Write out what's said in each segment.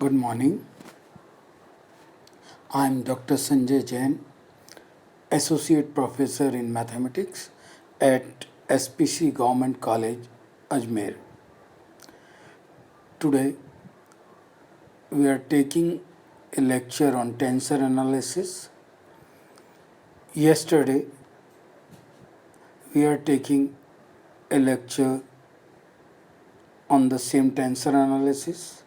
Good morning. I am Dr. Sanjay Jain, Associate Professor in Mathematics at SPC Government College, Ajmer. Today, we are taking a lecture on tensor analysis. Yesterday, we are taking a lecture on the same tensor analysis,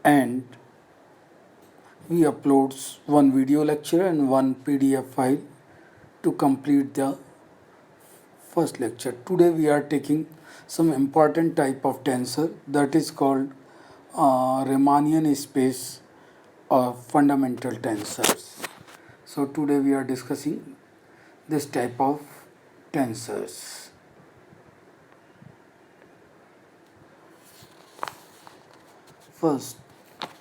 and we upload one video lecture and one PDF file to complete the first lecture. Today we are taking some important type of tensor that is called Riemannian space or fundamental tensors. So today we are discussing this type of tensors. First,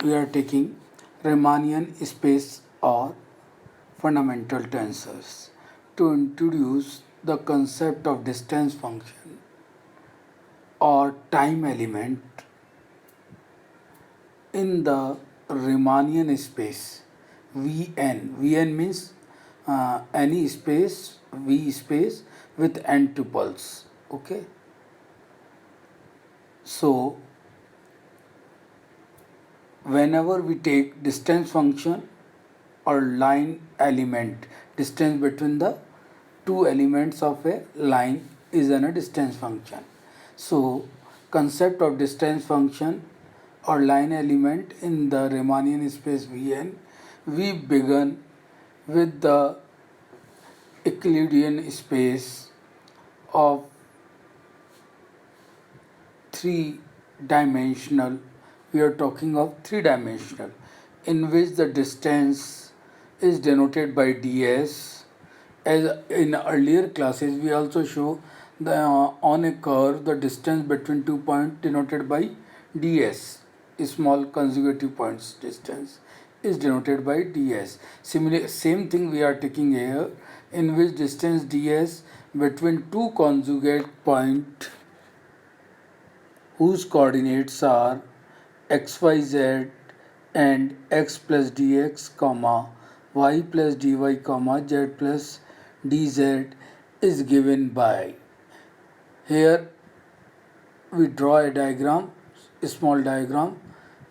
we are taking Riemannian space or fundamental tensors. To introduce the concept of distance function or time element in the Riemannian space Vn means any space V space with n tuples. Okay, so whenever we take distance function or line element, distance between the two elements of a line is a distance function. So concept of distance function or line element in the Riemannian space Vn, we began with the Euclidean space of three-dimensional. We are talking of three-dimensional in which the distance is denoted by ds. As in earlier classes, we also show the on a curve the distance between 2 points denoted by ds. Small consecutive points distance is denoted by ds. Similarly, same thing we are taking here, in which distance ds between two conjugate points whose coordinates are xyz and x plus dx, comma y plus dy, comma z plus dz is given by. Here we draw a diagram, a small diagram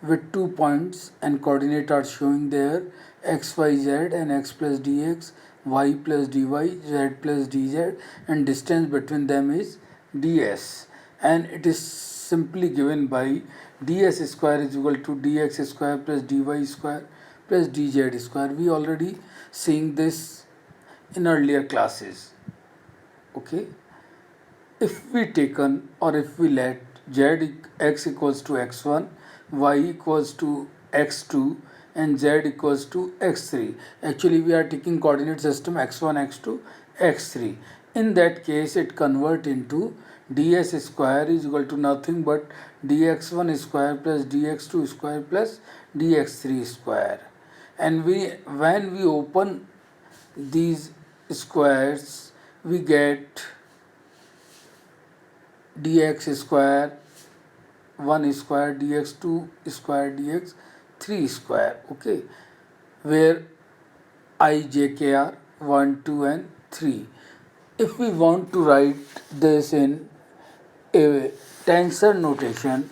with 2 points and coordinate are showing there xyz and x plus dx, y plus dy, z plus dz, and distance between them is ds, and it is simply given by ds square is equal to dx square plus dy square plus dz square. We already seeing this in earlier classes. Okay, if we taken or if we let z x equals to x1, y equals to x2 and z equals to x3, actually we are taking coordinate system x1, x2, x3. In that case, it convert into ds square is equal to nothing but dx1 square plus dx2 square plus dx3 square. And when we open these squares, we get dx square 1 square, dx2 square, dx3 square. Okay, where I, j, k are 1, 2 and 3. If we want to write this in a tensor notation,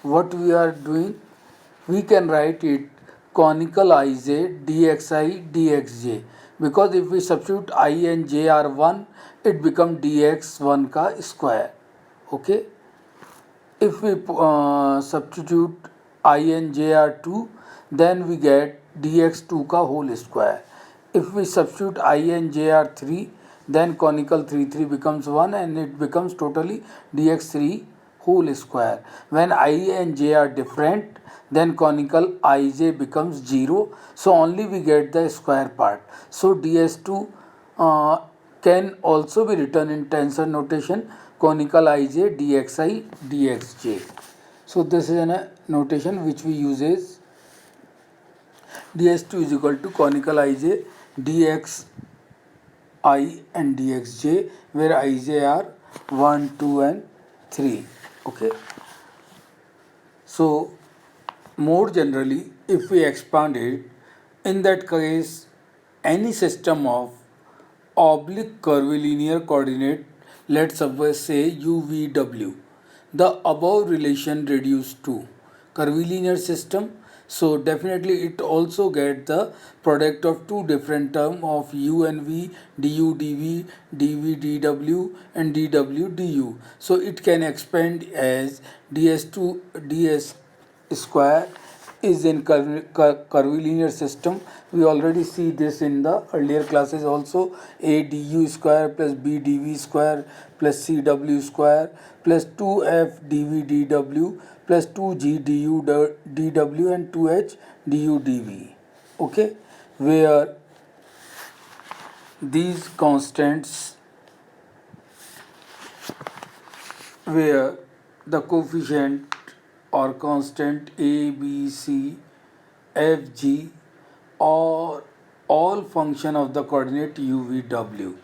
what we are doing, we can write it conical ij dxi dxj, because if we substitute I and j are 1, it becomes dx1 ka square. Okay, if we substitute I and j are 2, then we get dx2 ka whole square. If we substitute I and j are 3, then conical 3 becomes 1 and it becomes totally dx3 whole square. When I and j are different, then conical ij becomes 0, so only we get the square part. So ds2 can also be written in tensor notation conical ij dxi dxj. So this is a notation which we use is ds2 is equal to conical ij dx I and dxj, where ij are 1, 2 and 3. Okay, so More generally, if we expand it, in that case, any system of oblique curvilinear coordinate, let's suppose say UVW, the above relation reduced to curvilinear system. So definitely it also get the product of two different term of U and V, du dv, dv dw and dw du. So it can expand as ds2 ds square is in curvilinear system. We already see this in the earlier classes also. A du square plus b dv square plus c w square plus 2f dv dw plus 2g du dw and 2h du dv. Okay, where these constants, where the coefficient or constant a b c f g or all function of the coordinate UVW.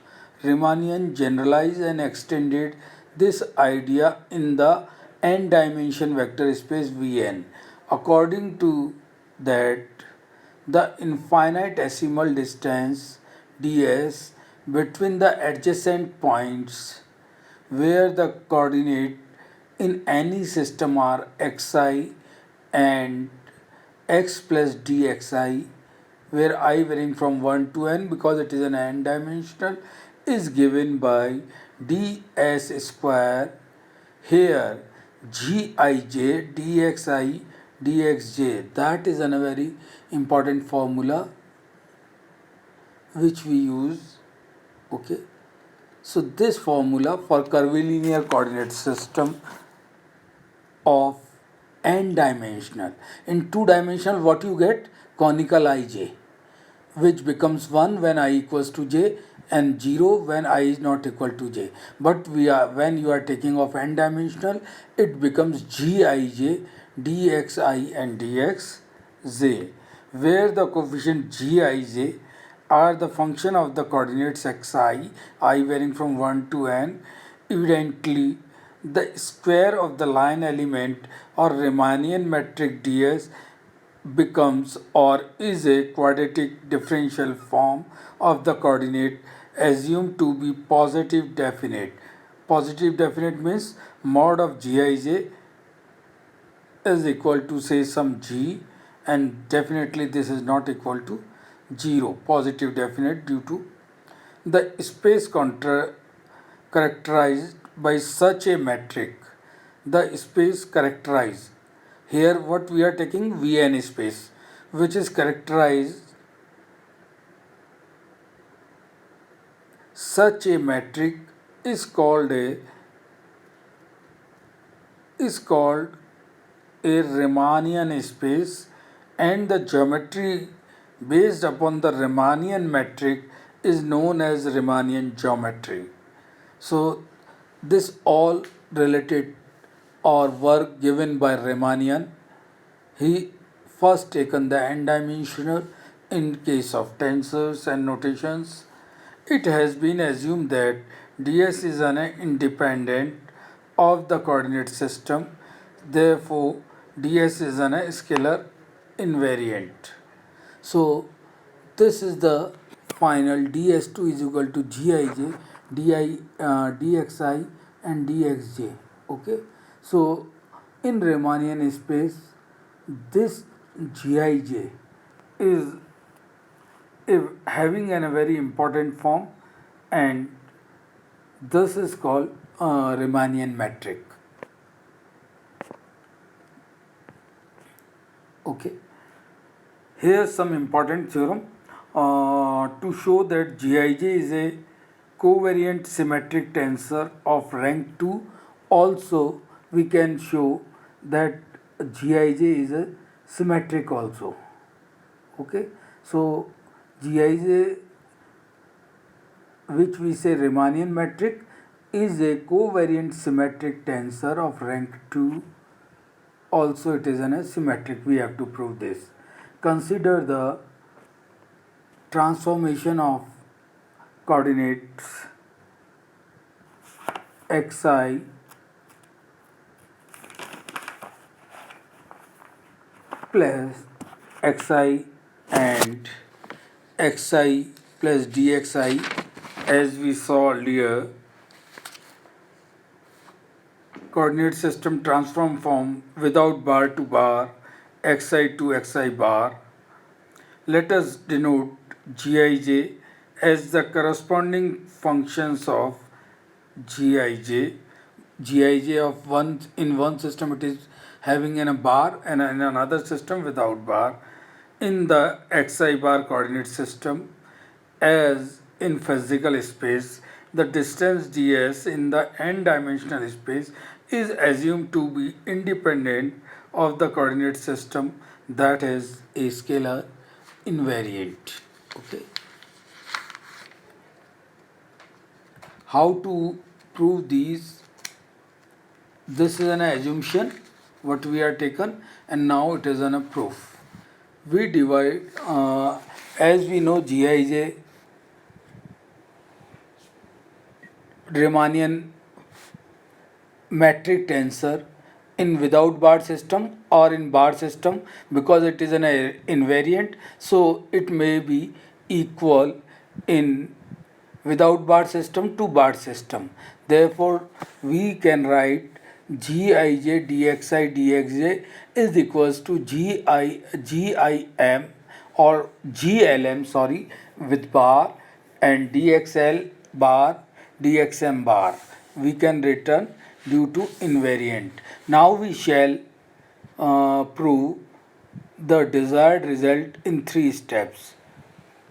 Riemannian generalized and extended this idea in the n-dimension vector space Vn. According to that, the infinitesimal distance ds between the adjacent points where the coordinate in any system are xi and x plus dxi, where I varying from 1 to n because it is an n dimensional, is given by ds square. Here gij dxi dxj, that is a very important formula which we use. Okay, so this formula for curvilinear coordinate system of n dimensional. In two dimensional, what you get? Conical ij, which becomes 1 when I equals to j and 0 when I is not equal to j. But when you are taking of n dimensional, it becomes gij dxi and dxj, where the coefficient gij are the function of the coordinates xi, I varying from 1 to n. Evidently, the square of the line element or Riemannian metric ds becomes or is a quadratic differential form of the coordinate assumed to be positive definite. Positive definite means mod of gij is equal to say some g, and definitely this is not equal to 0. Positive definite due to the space characterized by such a metric. The space characterized, here what we are taking Vn space, which is characterized such a metric is called a Riemannian space, and the geometry based upon the Riemannian metric is known as Riemannian geometry. So this all related or work given by Riemannian. He first taken the n-dimensional in case of tensors and notations. It has been assumed that ds is an independent of the coordinate system. Therefore, ds is an scalar invariant. So, this is the final ds2 is equal to gij, dxi and dxj. Okay. So, in Riemannian space, this gij is having a very important form, and this is called Riemannian metric. Okay, here's some important theorem to show that Gij is a covariant symmetric tensor of rank 2. Also, we can show that Gij is a symmetric also. Okay, so Gij, which we say Riemannian metric, is a covariant symmetric tensor of rank 2. Also, it is an asymmetric. We have to prove this. Consider the transformation of coordinates xi plus xi and xi plus dxi, as we saw earlier, coordinate system transform from without bar to bar, xi to xi bar. Let us denote gij as the corresponding functions of gij. Gij of one in one system it is having in a bar, and in another system without bar. In the xi bar coordinate system, as in physical space, the distance ds in the n-dimensional space is assumed to be independent of the coordinate system, that is a scalar invariant. Okay. How to prove these? This is an assumption what we are taken, and now it is an a proof. We divide as we know gij Riemannian metric tensor in without bar system or in bar system, because it is an invariant, so it may be equal in without bar system to bar system. Therefore we can write gij dxi dxj is equals to gim or glm, sorry, with bar, and dxl bar dxm bar we can return due to invariant. Now we shall prove the desired result in 3 steps.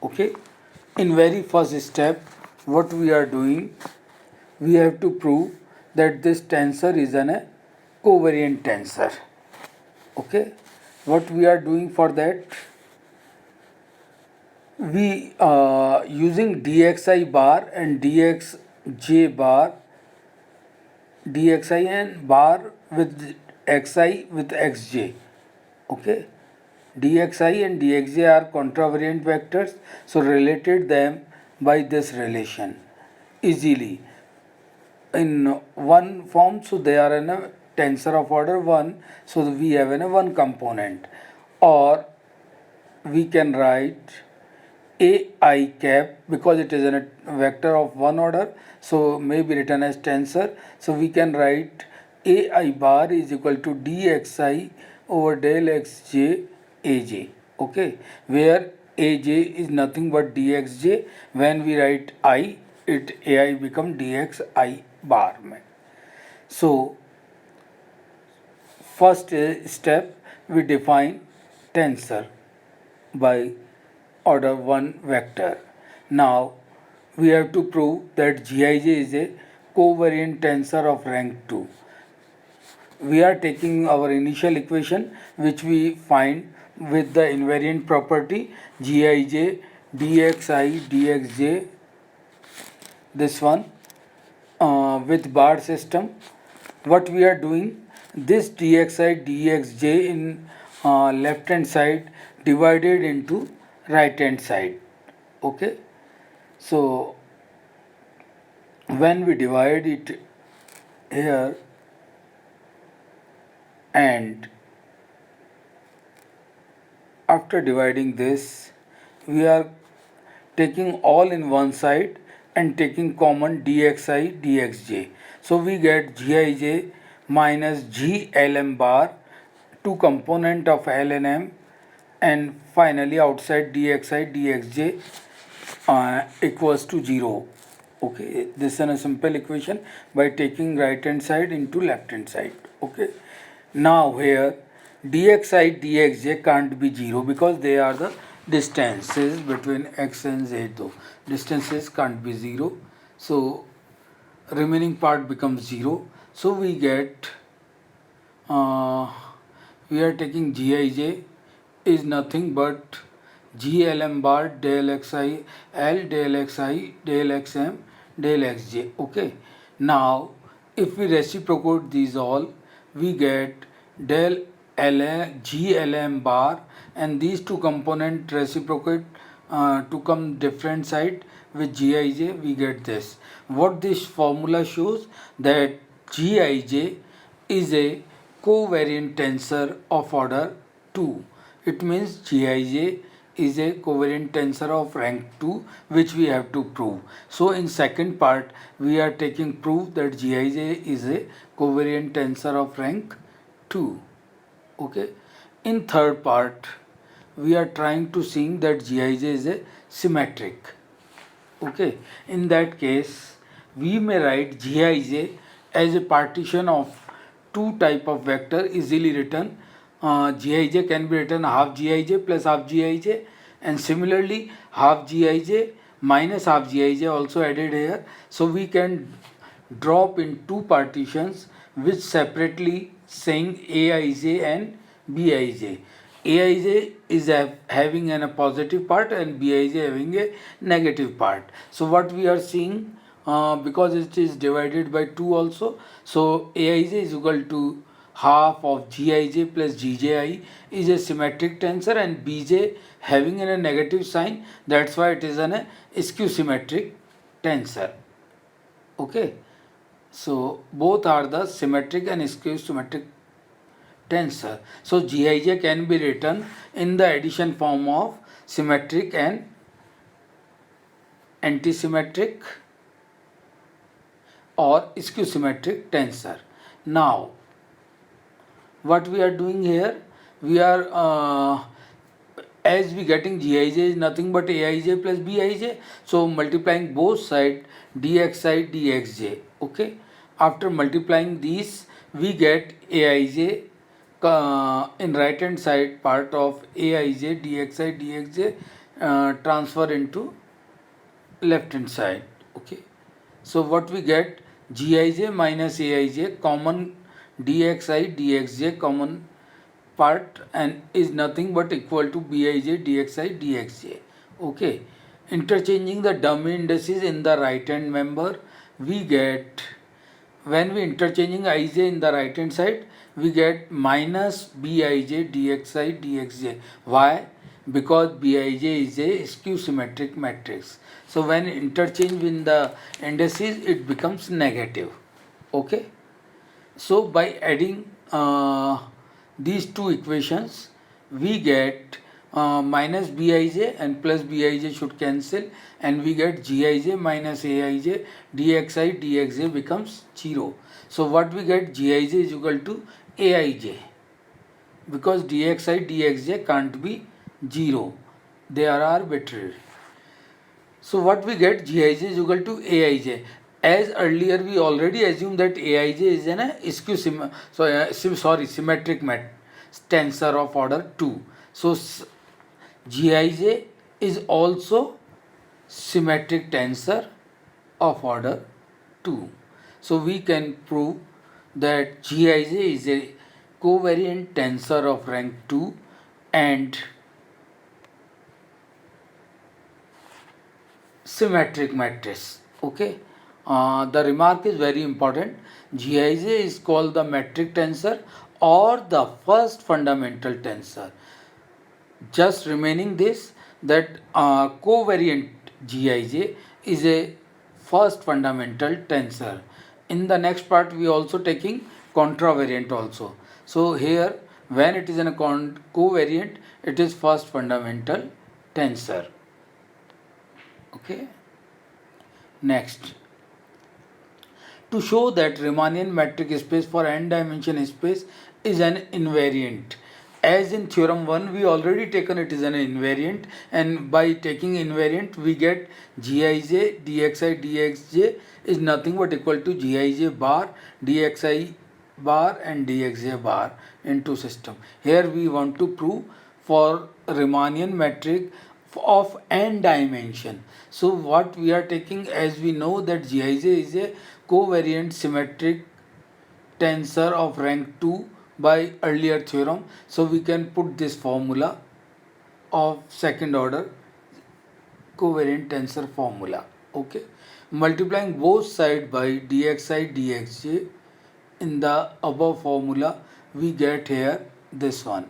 Okay. In very first step, what we are doing, we have to prove that this tensor is a covariant tensor. Okay. What we are doing for that, we using dxi bar and dxj bar, dxi and bar with xi with xj. Okay. dxi and dxj are contravariant vectors, so related them by this relation easily in one form, so they are in a tensor of order 1, so we have in a one component. Or we can write ai cap, because it is a vector of one order, so may be written as tensor, so we can write ai bar is equal to dxi over del xj aj. Okay, where aj is nothing but dxj. When we write I, it ai become dxi bar. So first step, we define tensor by order 1 vector. Now we have to prove that gij is a covariant tensor of rank 2. We are taking our initial equation which we find with the invariant property gij dxi dxj, this one with bar system. What we are doing, this dxi dxj in left hand side divided into right hand side. Okay, so when we divide it here and after dividing this, we are taking all in one side and taking common dxi dxj. So we get gij minus glm bar, two component of L and M, and finally outside dxi dxj equals to 0. Okay, this is a simple equation by taking right hand side into left hand side. Okay, now here dxi dxj can't be 0 because they are the distances between x and z, though distances can't be 0, so remaining part becomes 0. So we get we are taking gij is nothing but glm bar del xi l del xi del xm del xj. Okay, now if we reciprocate these all, we get del glm bar, and these two component reciprocate to come different side with gij, we get this. What this formula shows, that gij is a covariant tensor of order 2. It means Gij is a covariant tensor of rank 2 which we have to prove. So in second part we are taking proof that Gij is a covariant tensor of rank 2. Okay. In third part we are trying to see that Gij is a symmetric. Okay. In that case we may write Gij as a partition of two type of vector easily written. Gij can be written half Gij plus half Gij, and similarly half Gij minus half Gij also added here. So we can drop in two partitions which separately saying Aij and Bij. Aij is having a positive part and Bij having a negative part. So what we are seeing, because it is divided by 2 also, so Aij is equal to half of Gij plus Gji is a symmetric tensor, and Bj having a negative sign, that's why it is an skew symmetric tensor. Okay, so both are the symmetric and skew symmetric tensor. So Gij can be written in the addition form of symmetric and antisymmetric or skew symmetric tensor. Now what we are doing here, we are as we getting Gij is nothing but Aij plus Bij, so multiplying both side dxi dxj. Okay, after multiplying these we get Aij in right hand side part of Aij dxi dxj transfer into left hand side. Okay, so what we get, Gij minus Aij common dxi dxj common part and is nothing but equal to Bij dxi dxj. Okay, interchanging the dummy indices in the right hand member, we get, when we interchanging ij in the right hand side, we get minus Bij dxi dxj. Why? Because Bij is a skew symmetric matrix. So when interchange in the indices, it becomes negative. Okay. So by adding these two equations, we get minus Bij and plus Bij should cancel, and we get Gij minus Aij dxi dxj becomes 0. So what we get, Gij is equal to Aij, because dxi dxj can't be 0, they are arbitrary. So what we get, Gij is equal to Aij. As earlier we already assumed that Aij is an skew symmetric tensor of order 2. So Gij is also symmetric tensor of order 2. So we can prove that Gij is a covariant tensor of rank 2 and symmetric matrix. Okay. The remark is very important. Gij is called the metric tensor or the first fundamental tensor. Just remaining this, that covariant Gij is a first fundamental tensor. In the next part we also taking contravariant also. So here when it is in a covariant, it is first fundamental tensor. Okay. Next, to show that Riemannian metric space for n dimension space is an invariant. As in theorem 1 we already taken it is an invariant, and by taking invariant we get Gij dxi dxj is nothing but equal to Gij bar dxi bar and dxj bar into system. Here we want to prove for Riemannian metric of n dimension. So what we are taking, as we know that Gij is a covariant symmetric tensor of rank 2 by earlier theorem, so we can put this formula of second order covariant tensor formula. Okay, multiplying both sides by dxi dxj in the above formula, we get here this one.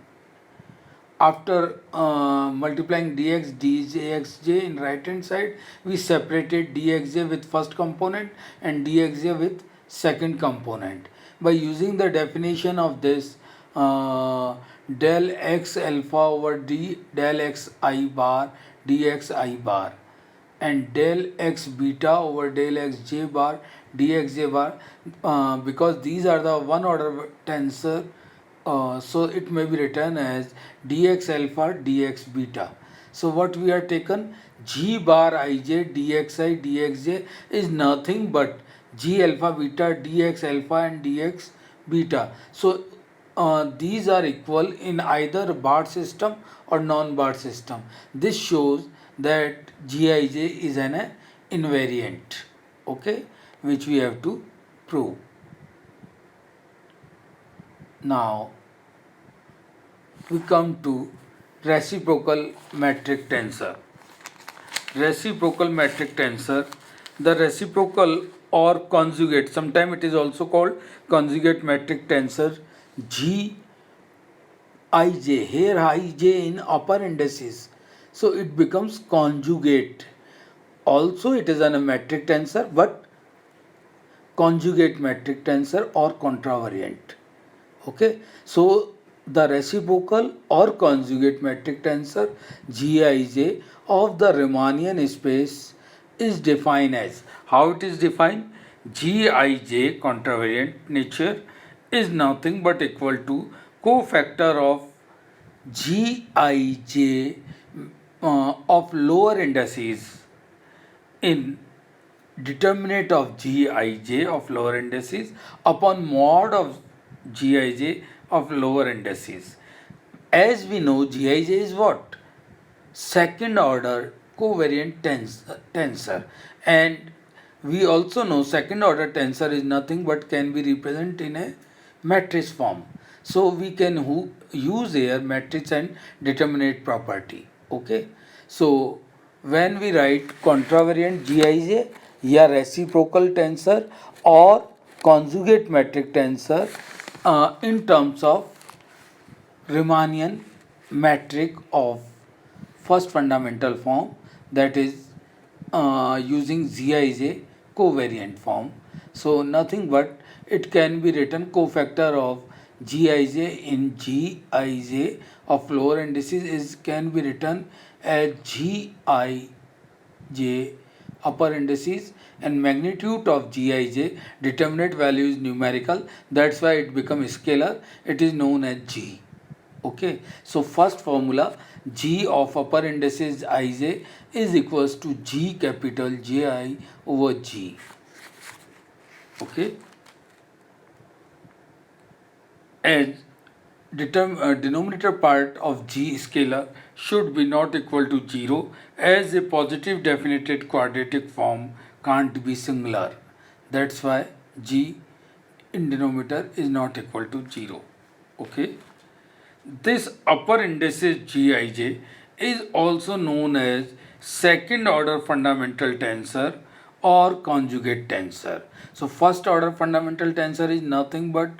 After multiplying dx dxj in right hand side, we separated dxj with first component and dxj with second component. By using the definition of this uh, del x alpha over d del x I bar dx I bar, and del x beta over del x j bar dx j bar, because these are the one order tensor, so it may be written as dx alpha dx beta. So what we are taken, g bar ij dxi dxj is nothing but g alpha beta dx alpha and dx beta. So these are equal in either bar system or non-bar system. This shows that Gij is an invariant, okay, which we have to prove. Now we come to reciprocal metric tensor. Reciprocal metric tensor, the reciprocal or conjugate, sometimes it is also called conjugate metric tensor, G ij, here ij in upper indices, so it becomes conjugate. Also it is a metric tensor, but conjugate metric tensor or contravariant. Okay, so the reciprocal or conjugate metric tensor Gij of the Riemannian space is defined as, how it is defined? Gij contravariant nature is nothing but equal to cofactor of Gij of lower indices in determinant of Gij of lower indices upon mod of Gij of lower indices. As we know, Gij is what? Second order covariant tensor, and we also know second order tensor is nothing but can be represented in a matrix form. So we can use here matrix and determinate property. Okay, so when we write contravariant Gij, या reciprocal tensor or conjugate metric tensor in terms of Riemannian metric of first fundamental form, that is using Gij covariant form. So nothing but it can be written cofactor of Gij in Gij of lower indices is can be written as Gij upper indices, and magnitude of Gij determinate value is numerical, that's why it becomes scalar, it is known as G. Okay, so first formula, G of upper indices Ij is equals to G capital Ji over G. Okay, and denominator part of G scalar should be not equal to 0, as a positive definite quadratic form can't be singular. That's why G in denominator is not equal to 0. Okay. This upper indices Gij is also known as second order fundamental tensor or conjugate tensor. So first order fundamental tensor is nothing but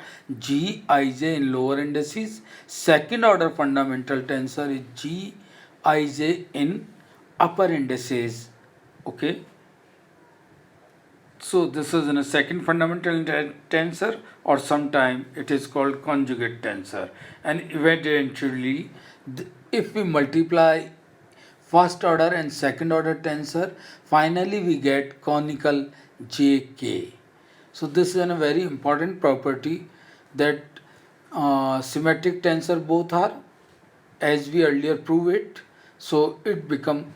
Gij in lower indices. Second order fundamental tensor is Gij in upper indices. Okay. So this is in a second fundamental tensor, or sometime it is called conjugate tensor. And eventually, if we multiply first order and second order tensor, finally we get conical JK. So this is a very important property that symmetric tensor both are, as we earlier proved it. So it become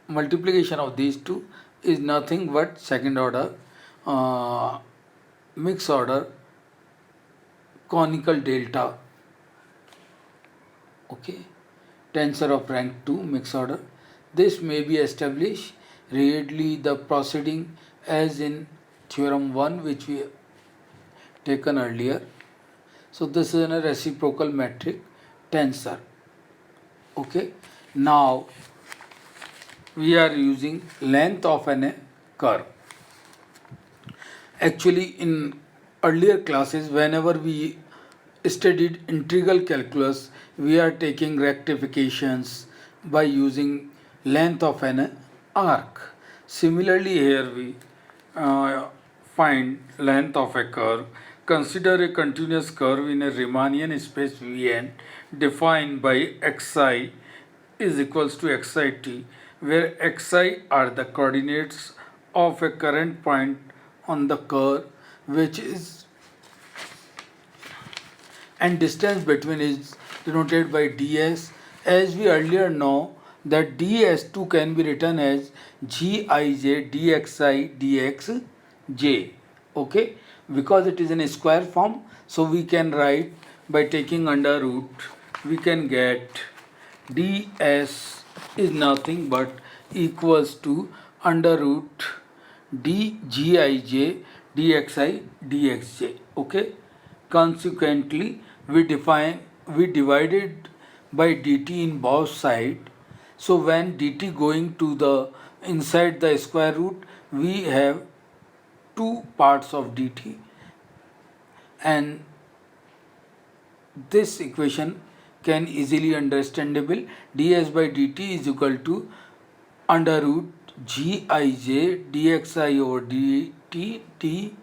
multiplication of these two is nothing but second order mixed order conical delta. Okay, tensor of rank 2 mixed order. This may be established readily the proceeding as in theorem 1 which we taken earlier. So this is a reciprocal metric tensor. Okay, now we are using length of a curve. Actually, in earlier classes, whenever we studied integral calculus, we are taking rectifications by using length of an arc. Similarly, here we find length of a curve Consider a continuous curve in a Riemannian space Vn defined by xi is equals to xit, where xi are the coordinates of a current point on the curve, which is, and distance between is denoted by ds. As we earlier know that ds2 can be written as gij dxi dxj, okay, because it is in a square form, so we can write by taking under root, we can get ds is nothing but equals to under root dgij dxi dxj, okay. Consequently, we divided by dt in both side. So when dt going to the inside the square root, we have two parts of dt, and this equation can easily understandable. ds by dt is equal to under root gij dxi over dt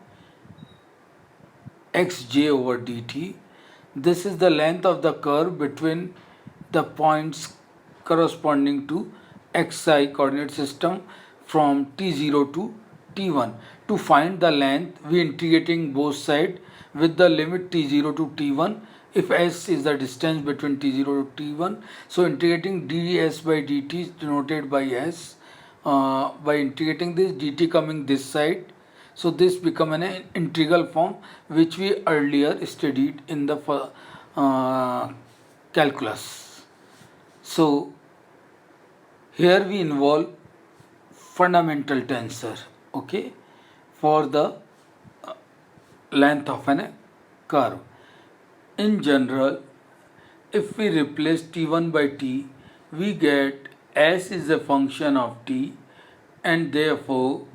xj over dt. This is the length of the curve between the points corresponding to xi coordinate system from t0 to t1. To find the length, we integrating both sides with the limit t0 to t1. If s is the distance between t0 to t1, so integrating ds by dt is denoted by s. By integrating this, dt coming this side, so this become an integral form which we earlier studied in the calculus. So here we involve fundamental tensor, okay, for the length of an curve. In general, if we replace t1 by t, we get s is a function of t, and therefore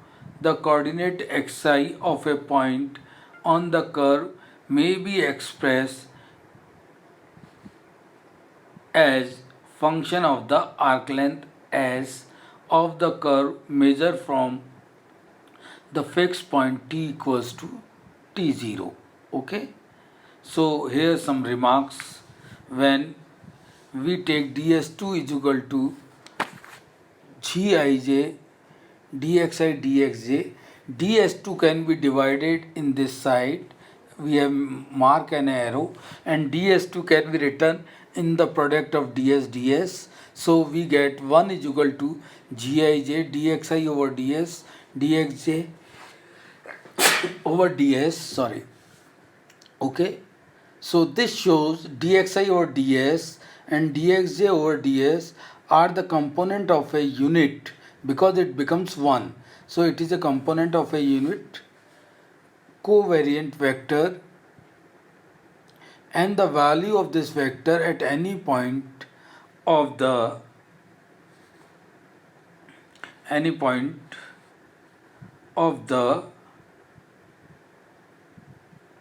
the coordinate xi of a point on the curve may be expressed as function of the arc length s of the curve measured from the fixed point t equals to t0, okay. So here some remarks. When we take ds2 is equal to gij dxi dxj, ds2 can be divided in this side, we have mark an arrow, and ds2 can be written in the product of ds. So we get 1 is equal to gij dxi over ds dxj over ds, sorry, okay. So this shows dxi over ds and dxj over ds are the component of a unit because it becomes 1. So it is a component of a unit covariant vector, and the value of this vector at any point of the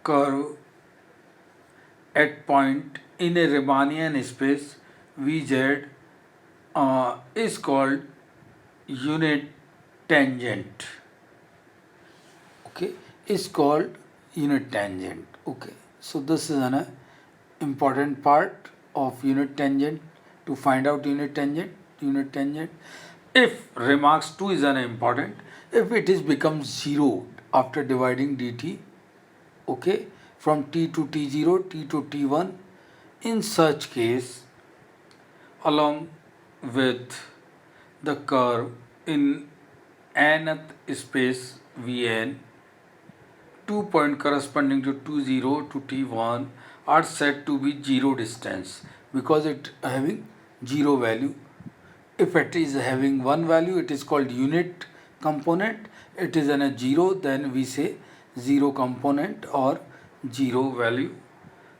curve at point in a Riemannian space Vz is called unit tangent, okay, is called unit tangent, okay. So this is an important part of unit tangent. To find out unit tangent, if remarks 2 is an important, if it is becomes 0 after dividing dt, okay, from t to t0, t to t1, in such case, along with the curve in nth space Vn, 2 points corresponding to t0 to t1 are said to be 0 distance because it having 0 value. If it is having 1 value, it is called unit component. It is in a 0, then we say 0 component or 0 value.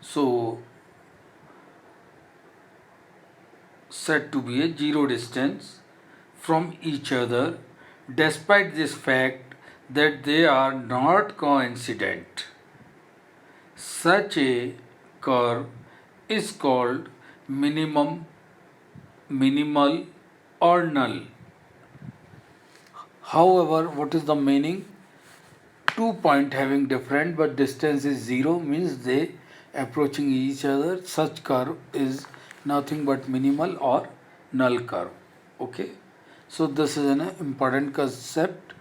So said to be a 0 distance from each other, despite this fact that they are not coincident. Such a curve is called minimal or null. However, what is the meaning? two point having different but distance is 0 means they approaching each other. Such curve is nothing but minimal or null curve. Okay, so this is an important concept,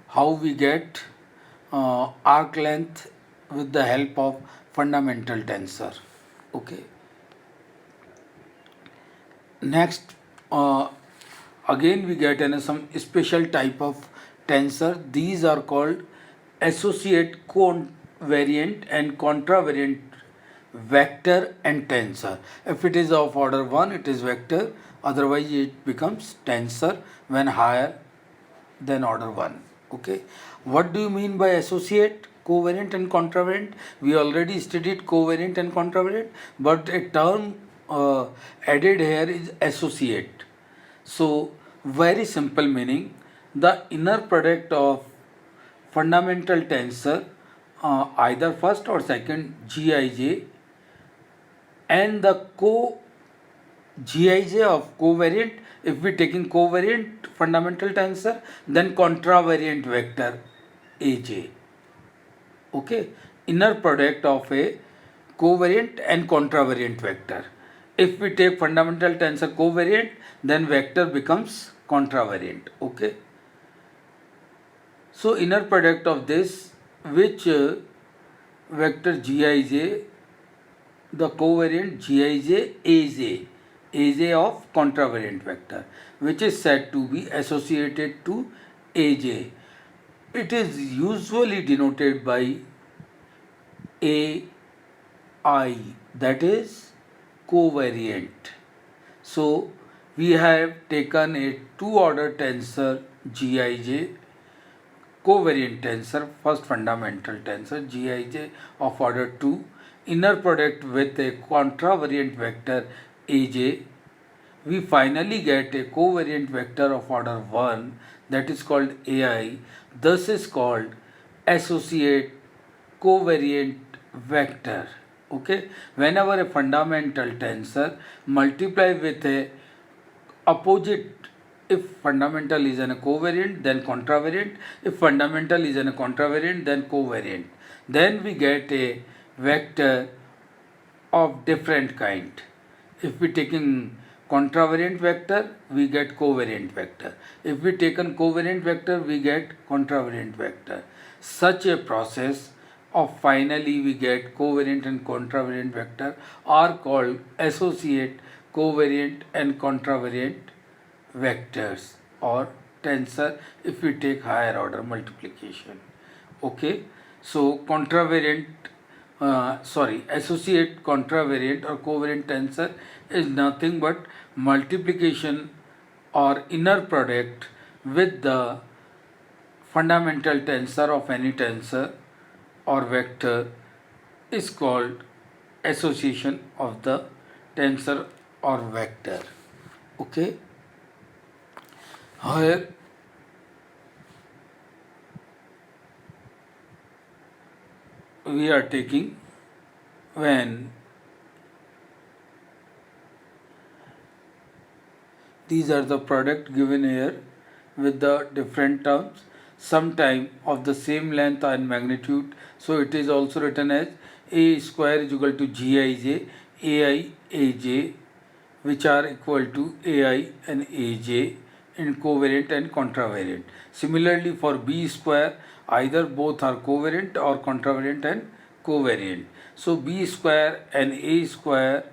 how we get arc length with the help of fundamental tensor. Okay, next again we get some special type of tensor. These are called associate, covariant and contravariant vector and tensor. If it is of order 1 it is vector, otherwise it becomes tensor when higher than order 1. Okay, what do you mean by associate, covariant and contravariant? We already studied covariant and contravariant, but a term added here is associate. So very simple meaning, the inner product of fundamental tensor, either first or second Gij, and the Gij of covariant. If we taking covariant fundamental tensor, then contravariant vector Aj. Okay, inner product of a covariant and contravariant vector. If we take fundamental tensor covariant, then vector becomes contravariant. Okay, so inner product of this, which vector Gij, the covariant Gij Aj of contravariant vector, which is said to be associated to Aj. It is usually denoted by Ai, that is covariant. So we have taken a two-order tensor Gij, covariant tensor, first fundamental tensor Gij of order 2, inner product with a contravariant vector Aj. We finally get a covariant vector of order 1, that is called Ai. Thus is called associate covariant vector. Okay, whenever a fundamental tensor multiply with a opposite, if fundamental is a covariant then contravariant, if fundamental is a contravariant then covariant, then we get a vector of different kind. If we taking contravariant vector, we get covariant vector. If we taken covariant vector, we get contravariant vector. Such a process of finally we get covariant and contravariant vector are called associate, covariant and contravariant vectors or tensor if we take higher order multiplication. Okay, so associate, contravariant or covariant tensor is nothing but multiplication or inner product with the fundamental tensor of any tensor or vector is called association of the tensor or vector. Okay, here we are taking when these are the product given here with the different terms, sometime of the same length and magnitude. So it is also written as a square is equal to Gij, Ai, Aj, which are equal to Ai and Aj in covariant and contravariant. Similarly for B square, either both are covariant or contravariant and covariant. So B square and A square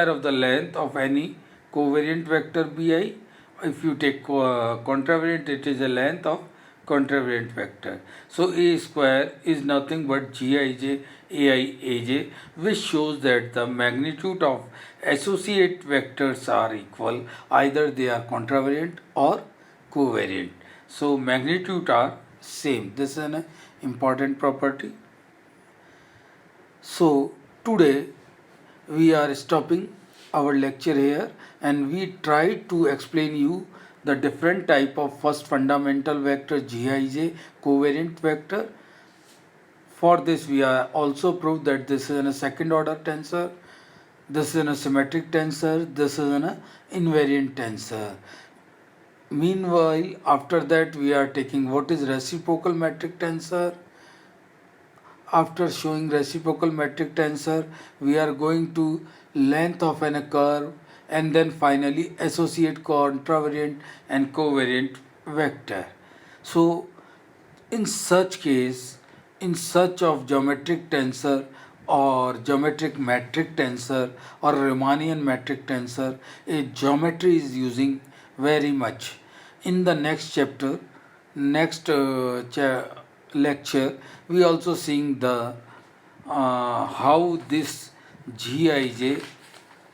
of the length of any covariant vector Bi. If you take contravariant, it is the length of contravariant vector. So A square is nothing but Gij, Ai, Aj, which shows that the magnitude of associate vectors are equal, either they are contravariant or covariant. So magnitude are same. This is an important property. So today we are stopping our lecture here and we try to explain you the different type of first fundamental vector Gij, covariant vector. For this we are also proved that this is a second order tensor, this is a symmetric tensor, this is an invariant tensor. Meanwhile, after that, we are taking what is reciprocal metric tensor. After showing reciprocal metric tensor, we are going to length of a curve and then finally associate contravariant and covariant vector. So in such case, in such of geometric tensor or geometric metric tensor or Riemannian metric tensor, a geometry is using very much. In the next chapter, next lecture, we also seeing the how this Gij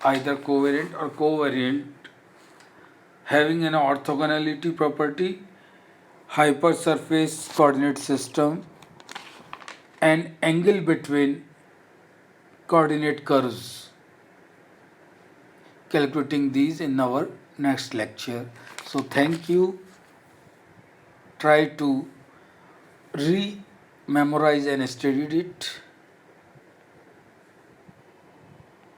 either covariant or covariant having an orthogonality property, hypersurface coordinate system, and angle between coordinate curves. Calculating these in our next lecture. So thank you. Try to re-memorize and study it.